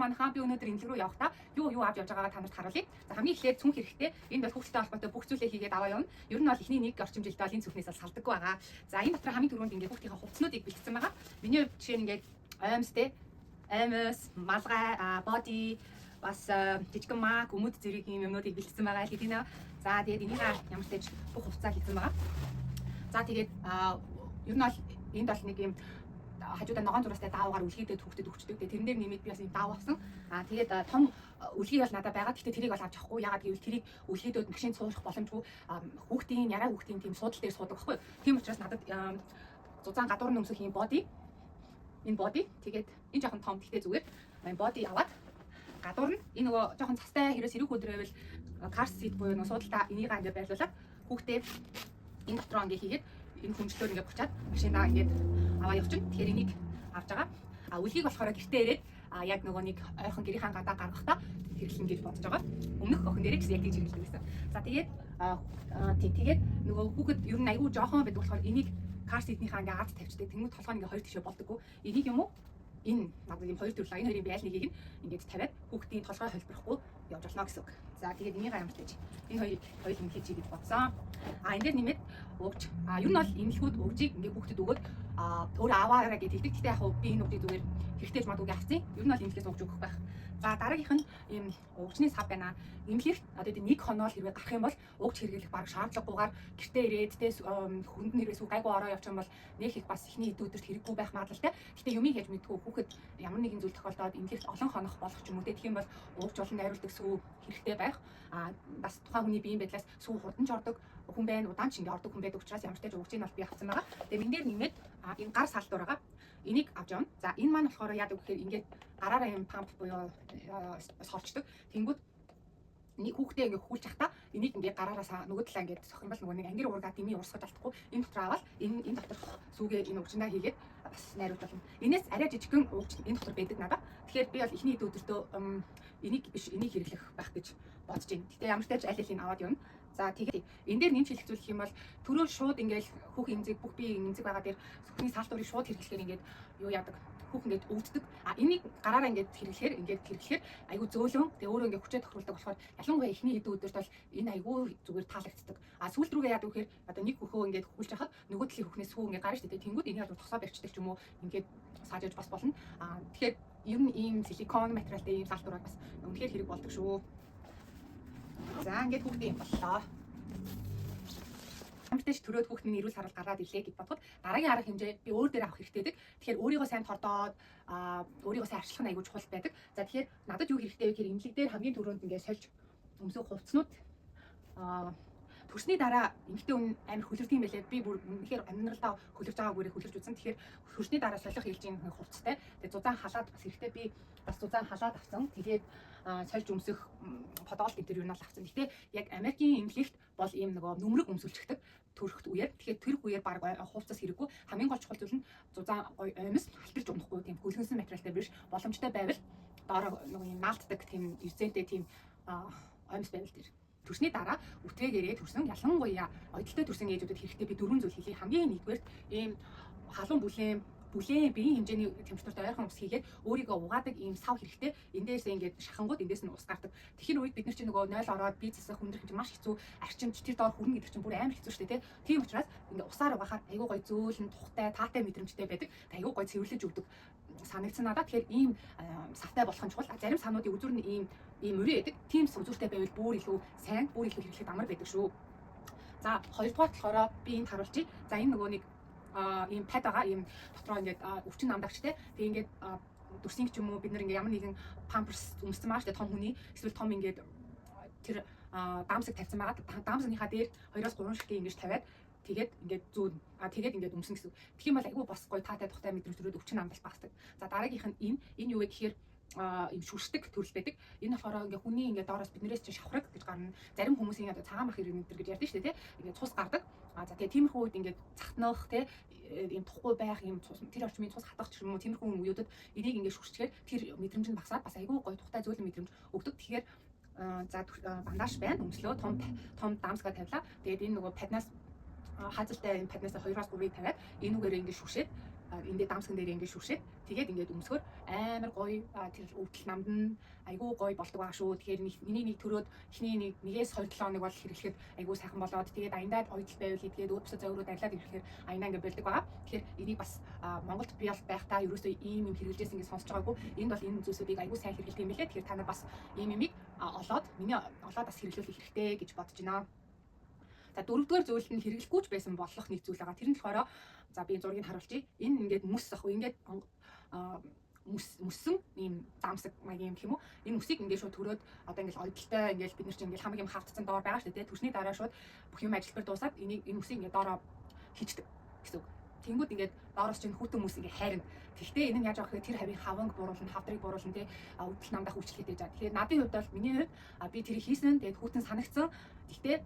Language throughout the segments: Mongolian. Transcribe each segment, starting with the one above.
манайхаа би өнөөдөр имлэг рүү явахдаа юу авч явж байгаагаа та нарт харуулъя. За хамгийн эхлээд цүнх хэрэгтэй. Энд бол хүүхдтэй холбоотой бүх зүйлээ хийгээд аваа явна. Ер нь бол эхний нэг орчим жилдээ бол энэ цүнхнээс салдаггүй байгаа. За энэ дотор хамгийн түрүүнд ингээд хүүхдийн хувцснуудыг бэлтгэсэн байгаа. Миний хувьд жишээ нь ингээд аймстэй, аймс, малгай, боди бас жижигэн маа, гүмэд зэрэг юм юмнуудыг бэлтгэсэн байгаа л хэдийнэ. За тэгээд энийг ямар ч тач бүх хувцаа хийсэн байгаа. За тэгээд ер нь бол энд бол нэг юм хажуудаа ногоон зурастай даавгаар үлгийдэд хүүхдэд өгчдөг. Тэрэн дээр нэмээд би бас юм даав авсан. Тэгээд том үлгий бол надад байгаа. Гэхдээ тэрийг бол авч явахгүй. Ягаад гэвэл тэрийг үлгийдэд машин цуурах боломжгүй. Хүүхдийн яраа хүүхдийн тийм суудал дээр суудаг байхгүй. Тийм учраас надад зузаан гадуур нөмсөх юм боди. Энэ боди. Тэгээд энэ жоохон том гэхдээ зүгээр. Энэ боди аваад гадуур нь энэ нөгөө жоохон цастай хэрэг сэрэг хөдрөөл кар сит буюу нөгөө суудалтаа энийг ингээд байрлуулад хүүхдээ энэ дотроо ингээд хийгээд энэ хүнчлөөр ингээд бучаад машинаа ингээд аваа явчихна. Тэгэхээр энийг авч байгаа. Үлгийг болохоор гэртээ ирээд яг нөгөө нэг ойрхон гэрийнхаа гадаа гаргахдаа хэрэглэн гэж бодож байгаа. Өмнөх охин дээрээ гэсэн яг тийж хэрэглэдэг байсан. За тэгээд нөгөө хүүхэд ер нь айгүй жоохон байдаг болохоор энийг кар ситнийхаа ингээд ард тавьчихдаг. Тэнгүүд толгой ингээд хоёр тишээ болдоггүй. Энийг юм уу? Энэ надад юм хоёр төрлөө энэ хоёрын байлныгийг ингээд тавиад хүүхдийн толгой холбохгүй явж болно гэсэн үг. За тэгээд энийг ямар ч энэ хоёрыг юм хийж гэж бодсон. Энэ дээр нэмээд өгч ер нь бол эмнэлгүүд өгжийг ингээд хүүхдэд өгөөд өөрөө аваараа гэж хэлдэг. Гэхдээ яг би энэ үгдийг зүгээр хэрэгтэйж мад үгээ авсан. Ер нь бол эмнэлгээс өгж өгөх байх. За дараагийнх нь ийм өгчний сав байна. Эмнэлэгт одоо нэг хоноо хэрвээ гарах юм бол өгч хэрэглэх баг шаардлагагүйгээр гэртээ ирээд хүнд нь хэрвээ сүү гайгүй ороо явчих юм бол нэг их бас ихний хэд өдөрт хэрэггүй байх магадлалтай. Гэхдээ юмыг хийж мэдгүй хүүхэд ямар нэгэн зүйл тохиолдоод эмнэлэгт олон хонох болох ч юм уу тэгэх юм бол өгч болон найруулдаг сүү хэрэгтэй байх. Бас тухайн хүний биеийн байдлаас сүү хурдан ч ордог хүн байна, удаан ч ингэ ордог хүн байдаг учраас ямар ч тач өгчийг нь бол би авсан байгаа. Тэгээ энэ дээр нэмээд энэ гар салдуур байгаа. Энийг авч явна. За энэ маань болохоор яадаг гэхээр ингээд гараараа юм памп буюу сорчдөг. Тэнгүүд нэг хүүхдээ ингээд хүүлж явахдаа энийг ингээд гараараасаа нөгөө талаа ингээд сохин бол нөгөө нэг ангир уургаа дэмий урсгаж алдахгүй энэ дотор аваад энэ дотор сүүгээ энэ өгчнаа хийгээд бас найруулж болно. Энээс арай жижигхэн өгч энэ дотор байдаг надаа. Тэгэхээр би бол эхний өдөртөө энийг биш энийг хэрэглэх байх гэж бодож байна. Гэтэ ямар ч тач аль алийг аваад явна. За тэгээд энэ дээр нэмж хэлэхцүүлэх юм бол түрүү шууд ингээд хүүхэн эмзэг бүх биеийн эмзэг байгаа дээр сүхний салдуурыг шууд хэрэглэхээр ингээд юу яадаг хүүхэн ингээд өвддөг. Энийг гараараа ингээд хэрэглэхээр айгүй зөөлөн. Тэгээ өөрөө ингээд хүчээ тохируулдаг болохоор ялангуяа эхний хэдэн өдөрт бол энэ айгүй зүгээр таалагддаг. Сүүлд рүүгээ яадаг гэхээр одоо нэг хөхөө ингээд хөвүүлж хахад нөгөө талын хөхнөөс сүү ингээд гарна шүү дээ. Тэнгүүд энийг бол тосоо барьчдаг ч юм уу ингээд саажиж бас болно. Тэгэхээр ер нь ийм силикон материалтай ийм салдуураар бас үнэхээр хэрэг болдог шүү. За ингээд хүүхдээ юм боллоо. Хамтдаа төрөөд хүүхд минь эрүүл сарал гараад ирлээ гэж бодоход дараагийн арга хэмжээ би өөр дээр авах хэрэгтэйдэг. Тэгэхээр өөрийгөө сайн тордоод өөрийгөө сайн арчлах нь аягүй чухал байдаг. За тэгэхээр надад юу хэрэгтэй вэ гэхээр эмнэлэг дээр хамгийн түрүүнд ингээд сольж өмсөх хувцснууд төрсний дараа эмэгтэй хүн амар хөлөрдөг юм байлээ. Би бүр үнэхээр амьдралдаа хөлөрж байгаагүйрээ хөлөрж үзсэн. Тэгэхээр төрсний дараа солих ээлжийн хувцастай. Тэгээ зузаан халаад бас хэрэгтэй. Би бас зузаан халаад авсан. Тэгээд сольж өмсөх подолт гэдэг юу нь авсан. Гэтэ яг Америкийн эмнэлэгт бол ийм нөгөө нүмерэг өмсөлчихдэг төрөхт үеэр. Тэгэхээр тэр үеэр баг хувцас хэрэггүй. Хамгийн гол чухал зүйл нь зузаан гоё оймс халтарч унахгүй тийм хөлгөнсөн материалтай биш боломжтой байвал доороо нөгөө юм наалтдаг тийм эзэнтэй тийм оймс байвал тэр төрсний дараа үтгээгээрээ төрсөн ялангуяа ойдолтой төрсөн ээжүүдэд хэрэгтэй би дөрвөн зүйл хэлье. Хамгийн нэгдүгээр ийм халуун бүлээн биеийн хэмжээний температурт ойрхон ус хийгээд өөрийгөө угаадаг ийм сав хэрэгтэй. Эндээс ингээд шахангууд эндээс нь ус гардаг. Тэгэхээр үед бид нар чинь нөгөө 0 ороод бие засах хүндрэх чинь маш хэцүү арчимч тэр доор хүрнэ гэдэг чинь бүр амар хэцүү шүү дээ. Тийм учраас ингээд усаар угаахаар айгүй гоё зөөлөн тухтай таатай мэдрэмжтэй байдаг. Айгүй гоё цэвэрлэж өгдөг санагдсан надад. Тэгэхээр ийм савтай болох нь чухал. Зарим савнуудын үзүүр нь ийм өрөө байдаг. Тийм үзүүртэй байвал бүр илүү сайн, бүр илүү хэрэглэхэд амар байдаг шүү. За хоёрдугаар болохоор би энд харуулчих. За энэ нөгөө нэг ийм пад байгаа ийм дотроо ингээд өвчин намдагчтай. Тэгээ ингээд дүрсийн ч юм уу бид нар ингээд ямар нэгэн памперс өмссөн байгаа шүү дээ том хүний эсвэл том ингээд тэр даамсаг тавьсан байгаа. Даамсагныхаа дээр 2-3 шилтийг ингэж тавиад тэгээд ингээд зүүн тэгээд ингээд өмсөн гэсэн. Тэгэх юм бол айгүй бас гоё таатай тухтай мэдрэмж төрөөд өвчин намдал багасдаг. За дараагийнх нь энэ юу вэ гэхээр ийм шүршдэг төрөл байдаг. Энэ болохоор ингээ хүний ингээ доороос биднээс чинь шавхраг гэж гарна. Зарим хүмүүсийн одоо цагаан мах хэрэг нэтер гэж ярьдэн шүү дээ, тий. Ингээ цус гардаг. За тэгээ тиймэрхүү үед ингээ цахнах, тий, ийм тухгүй байх, ийм цус тэр орчмын цус хатах ч юм уу тиймэрхүү үеүүдэд энийг ингээ шүршчихээр тэр мэдрэмж нь багасаад бас айгүй гоё тухтай зөөлөн мэдрэмж өгдөг. Тэгэхээр за бандаж байна. Өмслөө том даамсгаа тавилаа. Тэгээд энэ нөгөө паднаас хаазалтай энэ паднаас 2-3-ыг тавиад энүүгээр ингээ шүршээд энэ даамсган дээр ингээд шүршээд тэгээд ингээд өмсгөр амар гоё тэр өвдөл намд нь айгүй гоё болдог байгаа шүү. Тэгэхээр нэг төрөөд эхний нэгээс 2-7 хоног бол хэрэглэхэд айгүй сайхан болоод тэгээд аяндаа ойдл байвал тэгээд бусад зөөрүүд арилаад ирэхээр аяндаа ингээд болдог байгаа. Тэгэхээр энийг бас Монголд би бол байхдаа ерөөсөө ийм юм хэрэглэжсэн гэж сонсож байгаагүй. Энд бол энэ зүйлсүүдийг айгүй сайн хэрэглэдэг юм билээ. Тэгэхээр та нар бас ийм юмыг олоод бас хэрэглүүлэх хэрэгтэй гэж бодож байна. За дөрөвдүгээр зүйл нь хэрэглэхгүй ч байсан болох нэг зүйл байгаа. Тэр нь болохоор за би зургийг харуулчих. Энэ ингээд мөс ах уу ингээд мөссөн ийм даамсаг маягийн юм гэх юм уу. Энэ мөсийг ингээд шууд төрөөд одоо ингээд ойдолтой ингээд бид нар чинь ингээд хамаг юм хавтцсан доор байгаа шүү дээ. Төрсний дараа шууд бүх юм ажилбар дуусаад энэ мөсийг ингээд доороо хийчдэг гэсэн үг. Тэнгүүд ингээд доороос чинь хүүтэн мөс ингээд хайрна. Тэгэхдээ энэ нь яаж авах вэ? Тэр хавийн хаванг буруулна, хавдрыг буруулна тий өвдөл намдах үйлчлэхэд байж байгаа. Тэгэхээр надын хувьд бол миний хувьд би тэрийг хийсэн. Тэгээд хүүтэн санагдсан. Тэгэхдээ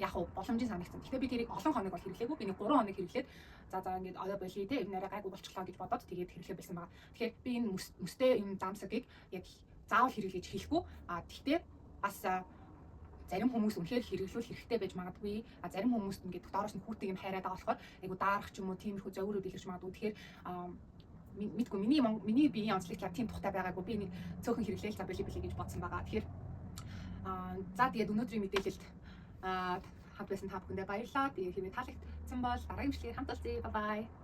яг уу боломжийн санагдсан. Тэгэхдээ би тэрийг олон хоног бол хэрэглээгүй. Би нэг 3 хоног хэрэглээд за ингээд одоо болий тий энэ арай гайгүй болчихлоо гэж бодоод тэгээд хэрэглээ байсан байгаа. Тэгэхээр би энэ мөстэй энэ даамсагийг яг заавал хэрэглэж хэлэхгүй. Тэгэхдээ бас зарим хүмүүс үнэхээр хэрэглүүл хэрэгтэй байж магадгүй. Зарим хүмүүст ингээд доороос нь хүүтэн юм хайраад байгаа болохоор айгу даарах ч юм уу тиймэрхүү зовирууд илэрч магадгүй. Тэгэхээр мэдгүй миний биеийн онцлогтой тийм тухтай байгаагүй. Би нэг цөөхөн хэрэглээл за бэлээ гэж бодсон байгаа. Тэгэхээр за тэгээд өнөөдрийн мэдээлэлд хамт байсан та бүхэндээ баярлалаа. Тэгээд хэрвээ таалагдсан бол дараагийн бичлэгээр хамт олцъя. Бай бай.